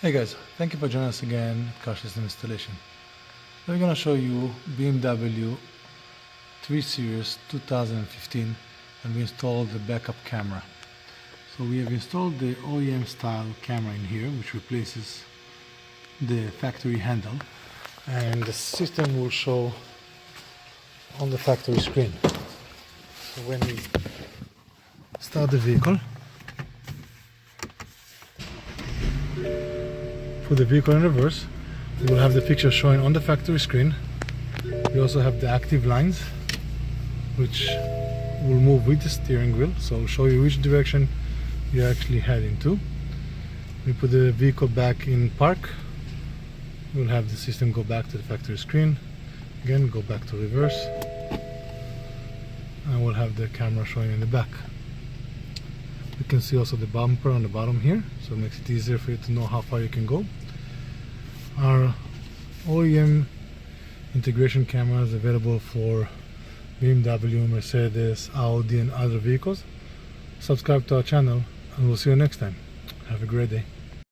Hey guys, thank you for joining us again at Car System Installation. We're going to show you BMW 3 Series 2015 and we installed the backup camera. So we have installed the OEM style camera in here, which replaces the factory handle, and the system will show on the factory screen. So when we start the vehicle, put the vehicle in reverse, we will have the picture showing on the factory screen. We also have the active lines, which will move with the steering wheel, so it'll show you which direction you're actually heading to. We put the vehicle back in park, we'll have the system go back to the factory screen, again go back to reverse, and we'll have the camera showing in the back. You can see also the bumper on the bottom here, so it makes it easier for you to know how far you can go. Our OEM integration camera is available for BMW, Mercedes, Audi and other vehicles. Subscribe to our channel and we'll see you next time. Have a great day.